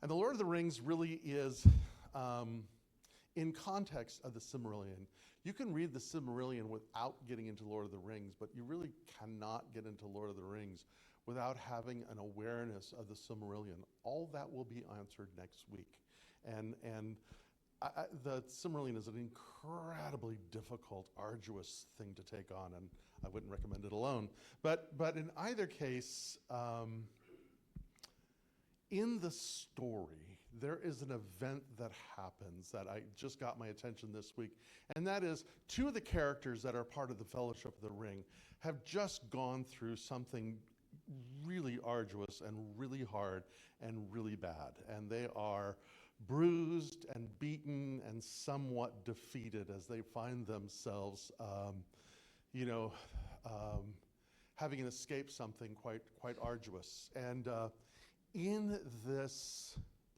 And the Lord of the Rings really is in context of the Silmarillion. You can read the Silmarillion without getting into Lord of the Rings, but you really cannot get into Lord of the Rings without having an awareness of the Silmarillion. All that will be answered next week. And the Silmarillion is an incredibly difficult, arduous thing to take on, and I wouldn't recommend it alone. But in either case, in the story, there is an event that happens that I just got my attention this week, and that is two of the characters that are part of the Fellowship of the Ring have just gone through something really arduous and really hard and really bad, and they are bruised and beaten and somewhat defeated as they find themselves, having escaped something quite arduous. And in this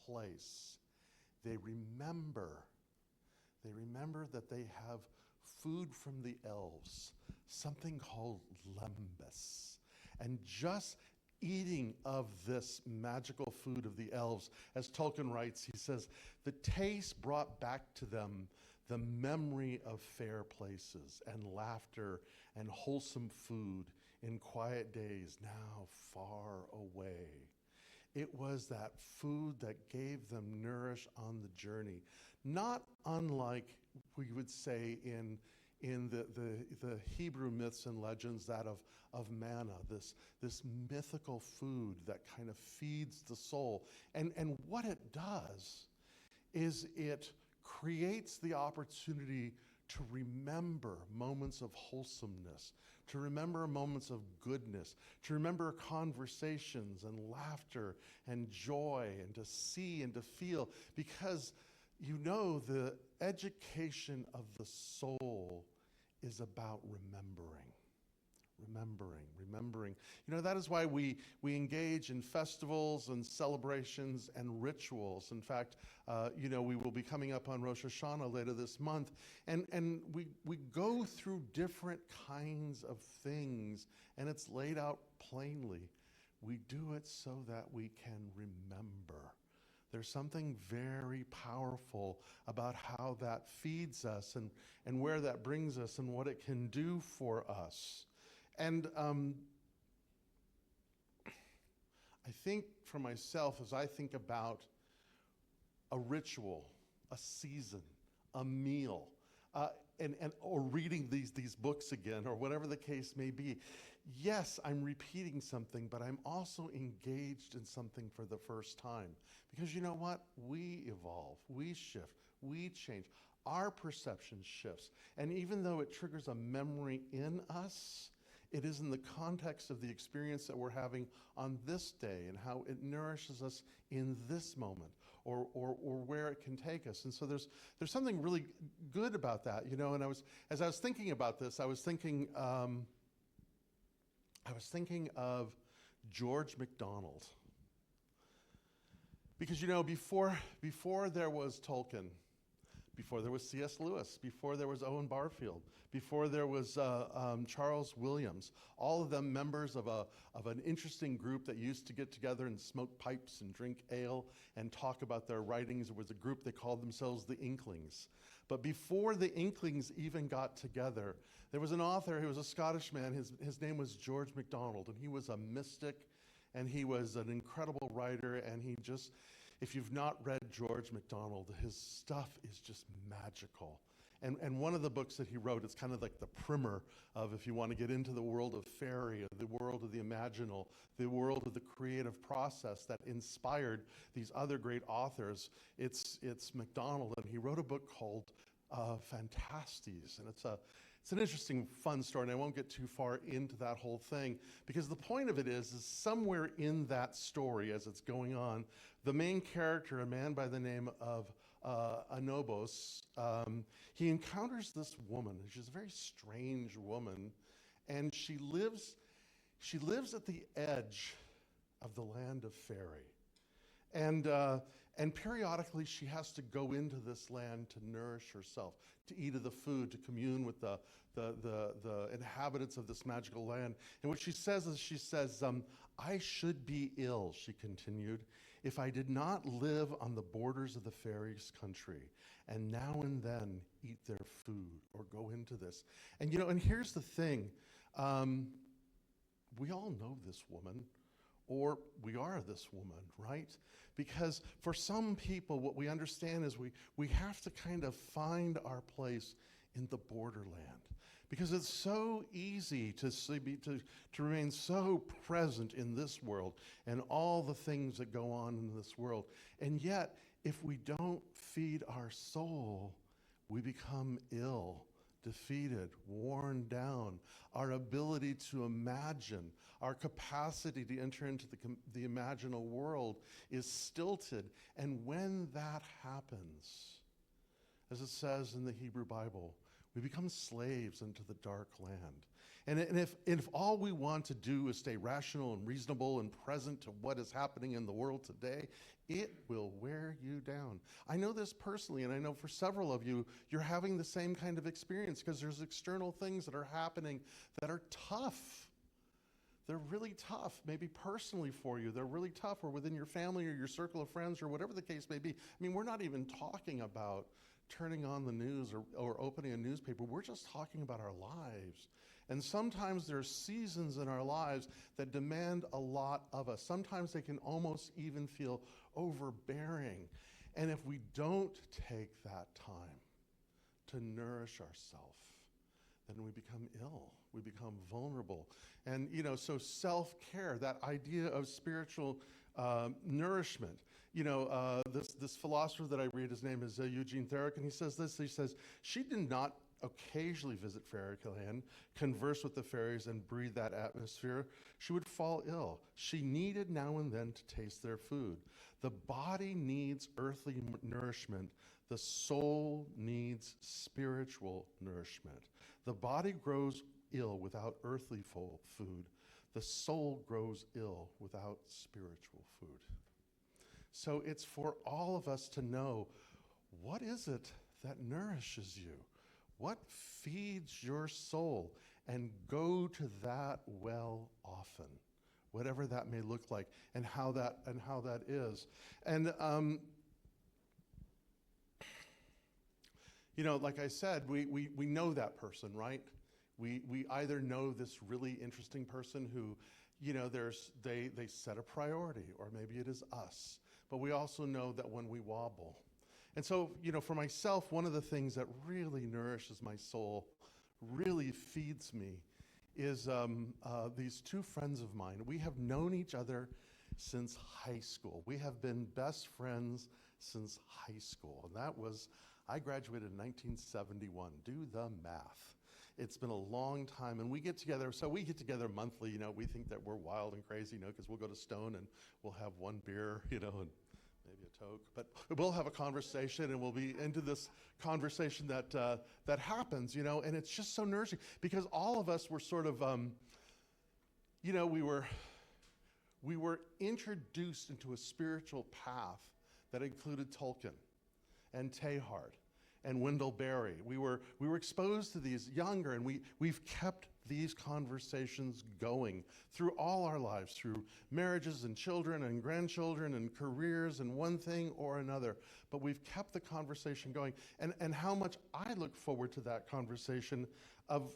place, they remember that they have food from the elves, something called lembas. And just eating of this magical food of the elves, as Tolkien writes, he says, the taste brought back to them the memory of fair places and laughter and wholesome food in quiet days now far away. It was that food that gave them nourish on the journey, not unlike we would say in the Hebrew myths and legends, that of manna, this mythical food that kind of feeds the soul. And what it does is it creates the opportunity to remember moments of wholesomeness, to remember moments of goodness, to remember conversations and laughter and joy, and to see and to feel, because you know the education of the soul is about remembering. You know, that is why we engage in festivals and celebrations and rituals. In fact, we will be coming up on Rosh Hashanah later this month, and we go through different kinds of things, and it's laid out plainly. We do it so that we can remember. There's something very powerful about how that feeds us and where that brings us and what it can do for us. And I think for myself, as I think about a ritual, a season, a meal, or reading these books again, or whatever the case may be, yes, I'm repeating something, but I'm also engaged in something for the first time. Because you know what? We evolve, we shift, we change. Our perception shifts. And even though it triggers a memory in us, it is in the context of the experience that we're having on this day and how it nourishes us in this moment, or where it can take us. And so there's something really good about that, you know. And as I was thinking about this, I was thinking of George MacDonald. Because, you know, before there was Tolkien, before there was C.S. Lewis, before there was Owen Barfield, before there was Charles Williams, all of them members of an interesting group that used to get together and smoke pipes and drink ale and talk about their writings. It was a group, they called themselves the Inklings. But before the Inklings even got together, there was an author, he was a Scottish man, his name was George MacDonald, and he was a mystic, and he was an incredible writer, and he just, if you've not read George MacDonald, his stuff is just magical. And one of the books that he wrote, it's kind of like the primer of, if you want to get into the world of fairy, the world of the imaginal, the world of the creative process that inspired these other great authors. It's MacDonald, and he wrote a book called Fantastes, and it's an interesting, fun story, and I won't get too far into that whole thing, because the point of it is somewhere in that story, as it's going on, the main character, a man by the name of Anobos, he encounters this woman. She's a very strange woman, and she lives at the edge of the land of faery. And periodically she has to go into this land to nourish herself, to eat of the food, to commune with the inhabitants of this magical land. And what she says is, I should be ill, she continued, if I did not live on the borders of the fairies' country and now and then eat their food or go into this. And and here's the thing, we all know this woman, or we are this woman, right? Because for some people, what we understand is we have to kind of find our place in the borderland. Because it's so easy to remain so present in this world and all the things that go on in this world. And yet, if we don't feed our soul, we become ill, defeated, worn down. Our ability to imagine, our capacity to enter into the imaginal world is stilted. And when that happens, as it says in the Hebrew Bible, we become slaves into the dark land. And if all we want to do is stay rational and reasonable and present to what is happening in the world today, it will wear you down. I know this personally, and I know for several of you, you're having the same kind of experience because there's external things that are happening that are tough. They're really tough, maybe personally for you. They're really tough, or within your family or your circle of friends or whatever the case may be. I mean, we're not even talking about turning on the news or opening a newspaper. We're just talking about our lives. And sometimes there are seasons in our lives that demand a lot of us. Sometimes they can almost even feel overbearing. And if we don't take that time to nourish ourselves, then we become ill. We become vulnerable. And, so self-care, that idea of spiritual nourishment. This philosopher that I read, his name is Eugene Therick, and he says this. He says, she did not occasionally visit fairyland, converse with the fairies, and breathe that atmosphere. She would fall ill. She needed now and then to taste their food. The body needs earthly nourishment. The soul needs spiritual nourishment. The body grows ill without earthly food. The soul grows ill without spiritual food. So it's for all of us to know, what is it that nourishes you? What feeds your soul? And go to that well often, whatever that may look like, and how that is. And like I said, we know that person, right? We either know this really interesting person who, they set a priority, or maybe it is us. But we also know that when we wobble. And so, for myself, one of the things that really nourishes my soul, really feeds me, is these two friends of mine. We have known each other since high school. We have been best friends since high school. And I graduated in 1971. Do the math. It's been a long time, and we get together. So we get together monthly. We think that we're wild and crazy, because we'll go to Stone and we'll have one beer, and maybe a toke. But we'll have a conversation, and we'll be into this conversation that happens, and it's just so nourishing because all of us were sort of, we were introduced into a spiritual path that included Tolkien and Teilhard and Wendell Berry. We were exposed to these younger, and we've kept these conversations going through all our lives, through marriages and children and grandchildren and careers and one thing or another. But we've kept the conversation going, and how much I look forward to that conversation of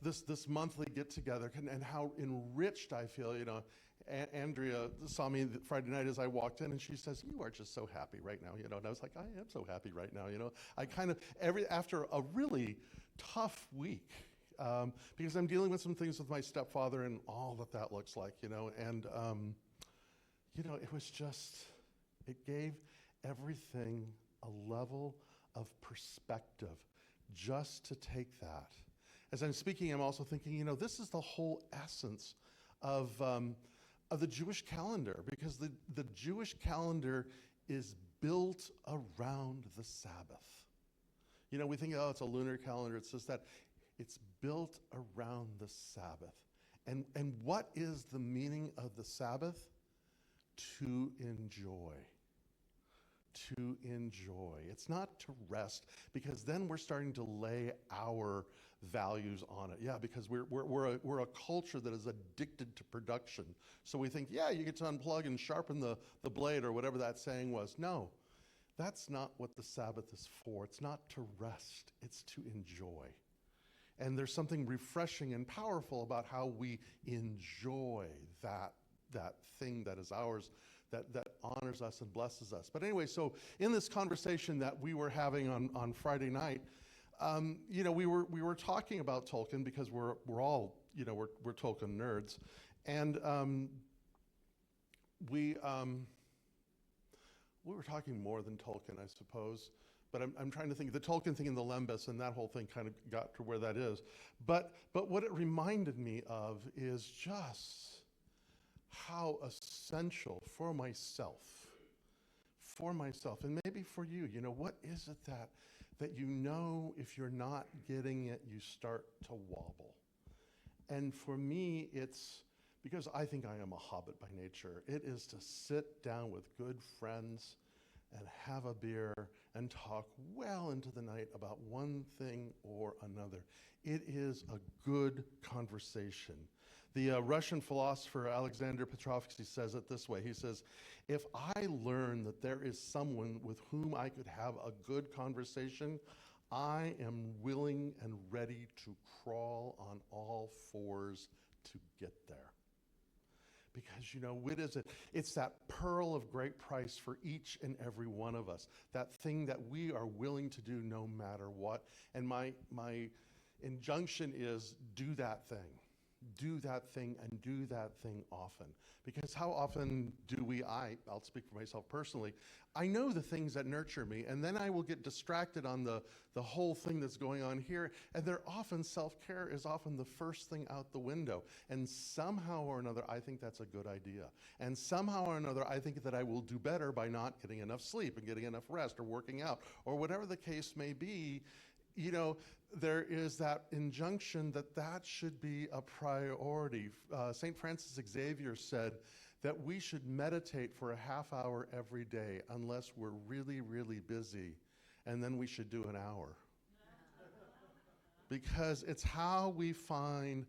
this monthly get together, and how enriched I feel. Andrea saw me Friday night as I walked in, and she says, "You are just so happy right now," And I was like, "I am so happy right now," I kind of after a really tough week, because I'm dealing with some things with my stepfather and all that looks like, and it was just, it gave everything a level of perspective just to take that. As I'm speaking, I'm also thinking, this is the whole essence of the Jewish calendar, because the Jewish calendar is built around the Sabbath. We think, it's a lunar calendar, it's just that. It's built around the Sabbath. And what is the meaning of the Sabbath? To enjoy. to enjoy. It's not to rest, because then we're starting to lay our values on it. Yeah, because we're a culture that is addicted to production. So we think, yeah, you get to unplug and sharpen the blade, or whatever that saying was. No, that's not what the Sabbath is for. It's not to rest, it's to enjoy. And there's something refreshing and powerful about how we enjoy that thing that is ours, that honors us and blesses us. But anyway, so in this conversation that we were having on Friday night, we were talking about Tolkien, because we're all, we're Tolkien nerds, and we were talking more than Tolkien, I suppose. But I'm trying to think, the Tolkien thing and the Lembas and that whole thing kind of got to where that is. But what it reminded me of is just how essential for myself, and maybe for you, what is it that if you're not getting it, you start to wobble. And for me, it's because I think I am a hobbit by nature. It is to sit down with good friends and have a beer and talk well into the night about one thing or another. It is a good conversation. The Russian philosopher Alexander Petrovsky says it this way. He says, if I learn that there is someone with whom I could have a good conversation, I am willing and ready to crawl on all fours to get there. Because, what is it? It's that pearl of great price for each and every one of us. That thing that we are willing to do no matter what. And my injunction is, do that thing. Do that thing, and do that thing often. Because how often do I'll speak for myself personally, I know the things that nurture me, and then I will get distracted on the whole thing that's going on here, and self-care is often the first thing out the window. And somehow or another, I think that's a good idea. And somehow or another, I think that I will do better by not getting enough sleep and getting enough rest or working out or whatever the case may be. There is that injunction that should be a priority. St. Francis Xavier said that we should meditate for a half hour every day unless we're really, really busy, and then we should do an hour. Because it's how we find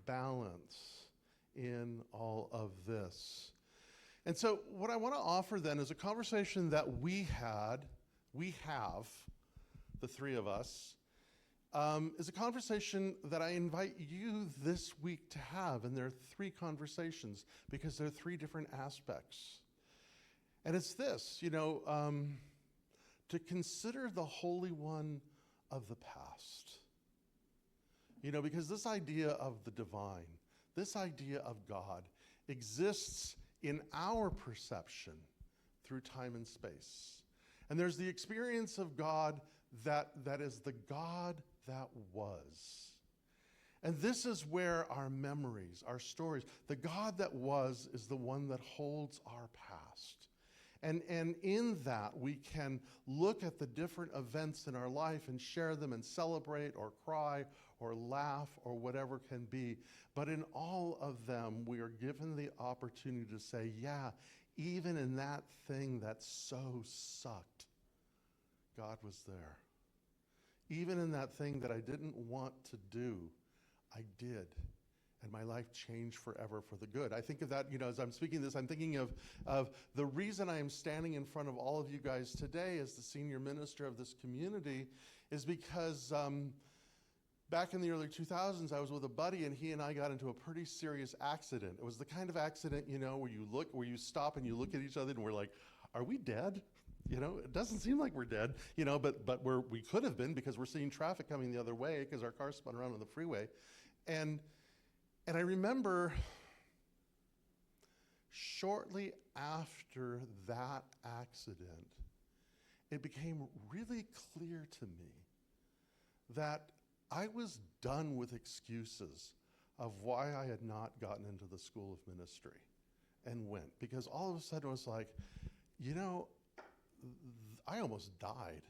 balance in all of this. And so what I want to offer then is a conversation that we have, the three of us, is a conversation that I invite you this week to have. And there are three conversations because there are three different aspects. And it's this, to consider the Holy One of the past. Because this idea of the divine, this idea of God exists in our perception through time and space. And there's the experience of God that is the God that was. And this is where our memories, our stories, the God that was is the one that holds our past. And in that, we can look at the different events in our life and share them and celebrate or cry or laugh or whatever can be. But in all of them, we are given the opportunity to say, yeah, even in that thing that so sucked, God was there. Even in that thing that I didn't want to do, I did. And my life changed forever for the good. I think of that, as I'm speaking this, I'm thinking of the reason I am standing in front of all of you guys today as the senior minister of this community is because back in the early 2000s, I was with a buddy and he and I got into a pretty serious accident. It was the kind of accident, where you stop and you look at each other and we're like, are we dead? It doesn't seem like we're dead, but we could have been because we're seeing traffic coming the other way because our car spun around on the freeway. And I remember shortly after that accident, it became really clear to me that I was done with excuses of why I had not gotten into the school of ministry and went. Because all of a sudden it was like, I almost died.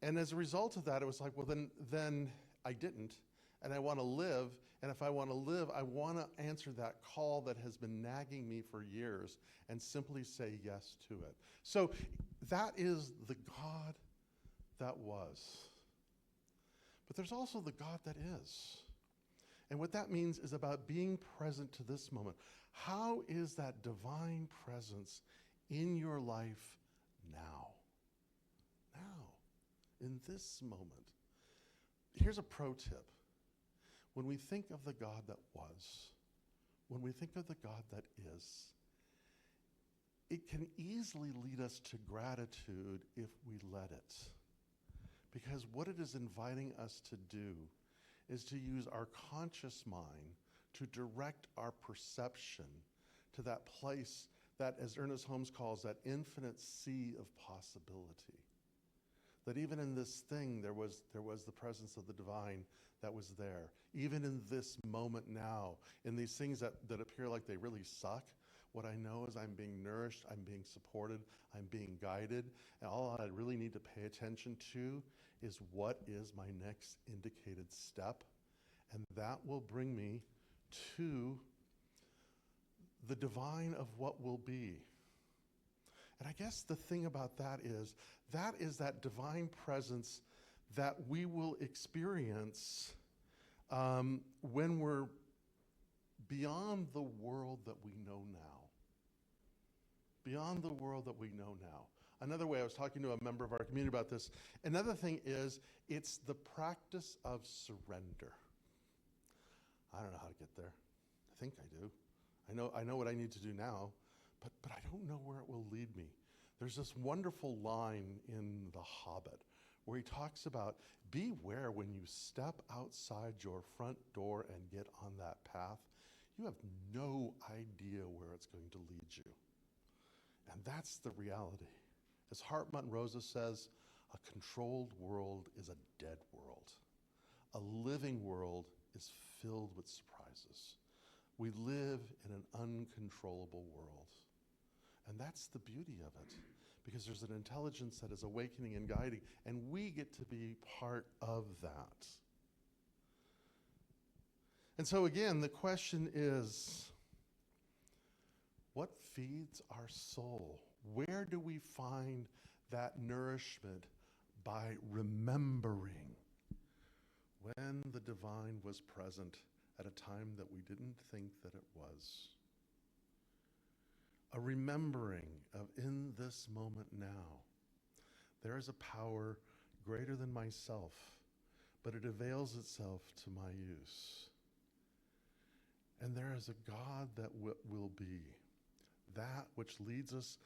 And as a result of that, it was like, well, then I didn't. and I want to live. And if I want to live, I want to answer that call that has been nagging me for years and simply say yes to it. So that is the God that was. But there's also the God that is. And what that means is about being present to this moment. How is that divine presence in your life now? Now, in this moment. Here's a pro tip. When we think of the God that was, when we think of the God that is, it can easily lead us to gratitude if we let it. Because what it is inviting us to do is to use our conscious mind to direct our perception to that place that, as Ernest Holmes calls, that infinite sea of possibility. That even in this thing, there was the presence of the divine that was there. Even in this moment now, in these things that appear like they really suck, what I know is I'm being nourished, I'm being supported, I'm being guided, and all I really need to pay attention to is what is my next indicated step, and that will bring me to the divine of what will be. And I guess the thing about that is that divine presence that we will experience when we're beyond the world that we know now. Beyond the world that we know now. Another way, I was talking to a member of our community about this. Another thing is, it's the practice of surrender. I don't know how to get there. I think I do. I know what I need to do now, but I don't know where it will lead me. There's this wonderful line in The Hobbit where he talks about, beware when you step outside your front door and get on that path. You have no idea where it's going to lead you. And that's the reality. As Hartmut Rosa says, a controlled world is a dead world. A living world is filled with surprises. We live in an uncontrollable world. And that's the beauty of it, because there's an intelligence that is awakening and guiding, and we get to be part of that. And so again, the question is, what feeds our soul? Where do we find that nourishment by remembering when the divine was present at a time that we didn't think that it was? A remembering of, in this moment now, there is a power greater than myself, but it avails itself to my use. And there is a God that will be, that which leads us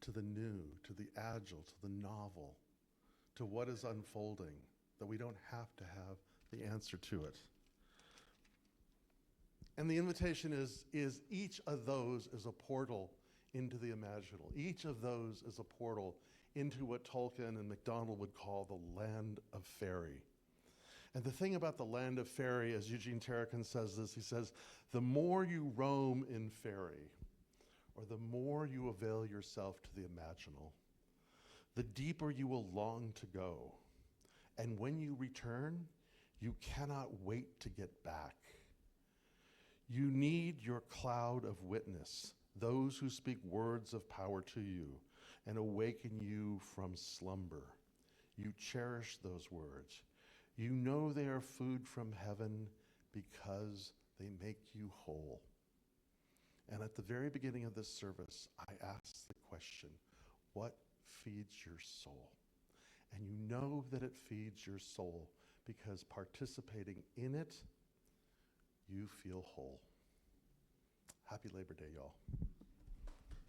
to the new, to the agile, to the novel, to what is unfolding, that we don't have to have the answer to it. And the invitation is each of those is a portal into the imaginal. Each of those is a portal into what Tolkien and MacDonald would call the land of fairy. And the thing about the land of fairy, as Eugene Terrakin says this, he says, the more you roam in fairy, or the more you avail yourself to the imaginal, the deeper you will long to go. And when you return, you cannot wait to get back. You need your cloud of witness, those who speak words of power to you and awaken you from slumber. You cherish those words. You know they are food from heaven because they make you whole. And at the very beginning of this service, I asked the question, what feeds your soul? And you know that it feeds your soul because participating in it, you feel whole. Happy Labor Day, y'all.